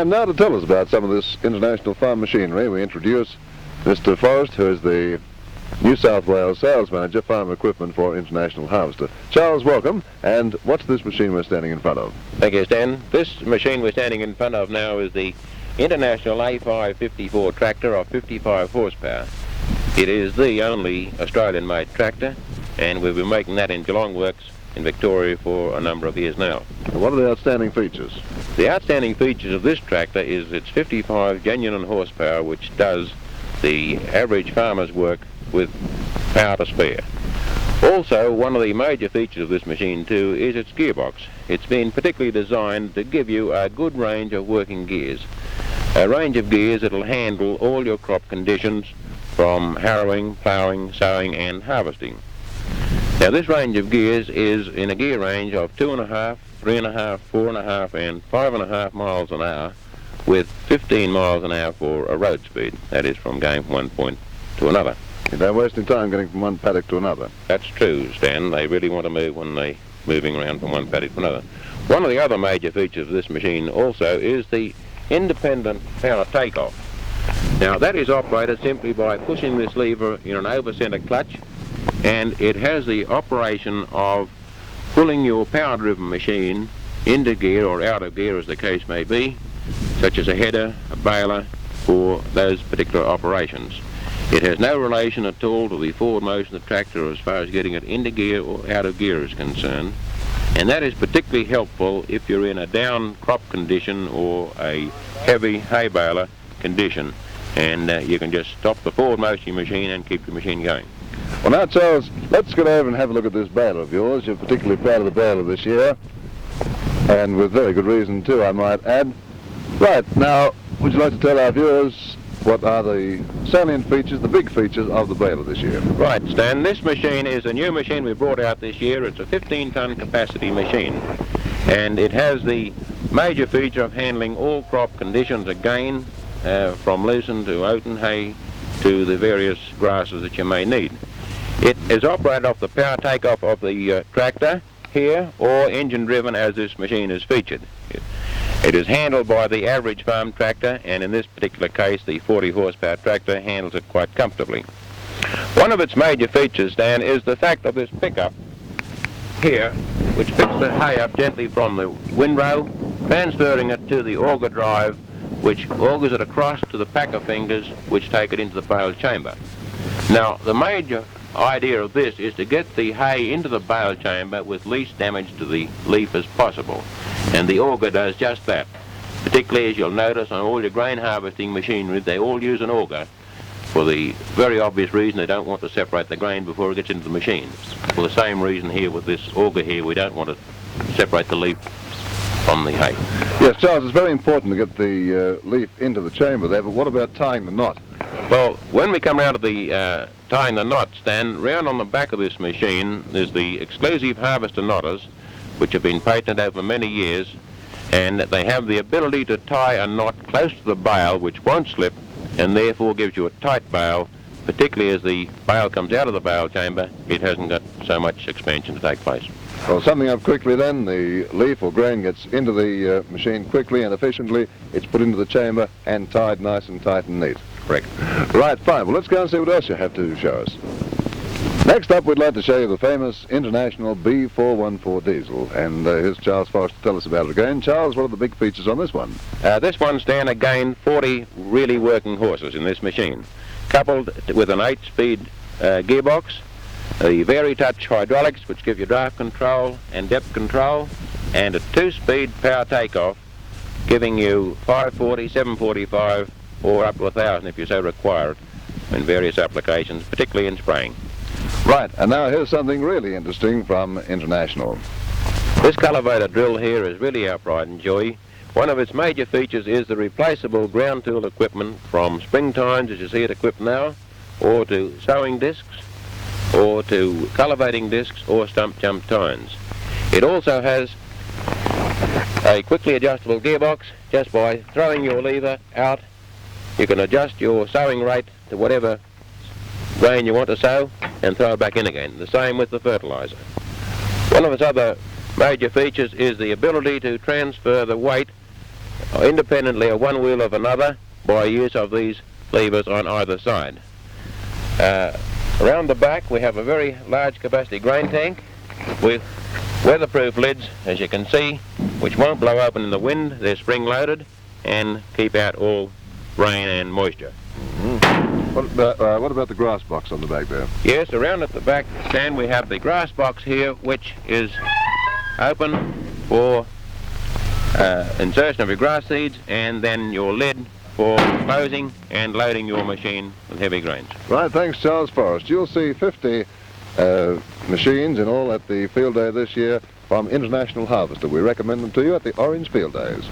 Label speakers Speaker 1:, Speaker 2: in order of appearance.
Speaker 1: And now to tell us about some of this international farm machinery, we introduce Mr. Forrest, who is the New South Wales Sales Manager, Farm Equipment for International Harvester. Charles, welcome. And what's this machine we're standing in front of?
Speaker 2: Thank you, Stan. This machine we're standing in front of now is the International A554 tractor of 55 horsepower. It is the only Australian-made tractor, and we've been making that in Geelong Works in Victoria for a number of years now.
Speaker 1: And what are the outstanding features?
Speaker 2: The outstanding features of this tractor is its 55 genuine horsepower, which does the average farmer's work with power to spare. Also, one of the major features of this machine too is its gearbox. It's been particularly designed to give you a good range of working gears. A range of gears that will handle all your crop conditions from harrowing, ploughing, sowing and harvesting. Now this range of gears is in a gear range of 2.5, 3.5, 4.5 and 5.5 miles an hour, with 15 miles an hour for a road speed. That is from going from one point to another.
Speaker 1: They're wasting time getting from one paddock to another.
Speaker 2: That's true, Stan. They really want to move when they're moving around from one paddock to another. One of the other major features of this machine also is the independent power takeoff. Now that is operated simply by pushing this lever in an over-center clutch, and it has the operation of pulling your power-driven machine into gear or out of gear as the case may be, such as a header, a baler, for those particular operations. It has no relation at all to the forward motion of the tractor as far as getting it into gear or out of gear is concerned. And that is particularly helpful if you're in a down crop condition or a heavy hay baler condition. And you can just stop the forward motion of your machine and keep your machine going.
Speaker 1: Well now, Charles, let's get over and have a look at this baler of yours. You're particularly proud of the baler this year, and with very good reason too, I might add. Right, now, would you like to tell our viewers what are the salient features, the big features of the baler this year?
Speaker 2: Right, Stan, this machine is a new machine we brought out this year. It's a 15-ton capacity machine, and it has the major feature of handling all crop conditions again, from lucerne to oaten hay to the various grasses that you may need. It is operated off the power takeoff of the tractor here, or engine driven as this machine is featured. It is handled by the average farm tractor, and in this particular case the 40 horsepower tractor handles it quite comfortably. One of its major features, Dan, is the fact of this pickup here, which picks the hay up gently from the windrow, transferring it to the auger drive, which augers it across to the packer fingers, which take it into the bale chamber. Now the major idea of this is to get the hay into the bale chamber with least damage to the leaf as possible, and the auger does just that. Particularly, as you'll notice on all your grain harvesting machinery, they all use an auger for the very obvious reason they don't want to separate the grain before it gets into the machine. For the same reason here with this auger here, we don't want to separate the leaf from the hay.
Speaker 1: Yes, Charles, it's very important to get the leaf into the chamber there, but what about tying the knot?
Speaker 2: Well, when we come around to the tying the knot, Stan, round on the back of this machine is the exclusive Harvester knotters, which have been patented over many years, and they have the ability to tie a knot close to the bale which won't slip, and therefore gives you a tight bale, particularly as the bale comes out of the bale chamber. It hasn't got so much expansion to take place.
Speaker 1: Well, summing up quickly then, the leaf or grain gets into the machine quickly and efficiently. It's put into the chamber and tied nice and tight and neat.
Speaker 2: Correct.
Speaker 1: Right, fine. Well, let's go and see what else you have to show us. Next up, we'd like to show you the famous International B414 diesel, and here's Charles Forrest to tell us about it again. Charles, what are the big features on this one?
Speaker 2: This one, Stan, again, 40 really working horses in this machine, coupled with an 8-speed gearbox, the Vari-Touch hydraulics, which give you draft control and depth control, and a 2-speed power takeoff, giving you 540, 745, or up to 1,000 if you so require it in various applications, particularly in spraying.
Speaker 1: Right, and now here's something really interesting from International.
Speaker 2: This cultivator drill here is really our pride and joy. One of its major features is the replaceable ground tool equipment from spring tines, as you see it equipped now, or to sowing discs, or to cultivating discs, or stump jump tines. It also has a quickly adjustable gearbox. Just by throwing your lever out, you can adjust your sowing rate to whatever grain you want to sow and throw it back in again. The same with the fertilizer. One of its other major features is the ability to transfer the weight independently of one wheel of another by use of these levers on either side. Around the back we have a very large capacity grain tank with weatherproof lids, as you can see, which won't blow open in the wind. They're spring loaded and keep out all rain and moisture.
Speaker 1: What about the grass box on the back there?
Speaker 2: Yes, around at the back stand we have the grass box here, which is open for insertion of your grass seeds, and then your lid for closing and loading your machine with heavy grains.
Speaker 1: Right, thanks Charles Forrest. You'll see 50 machines in all at the field day this year from International Harvester. We recommend them to you at the Orange Field Days.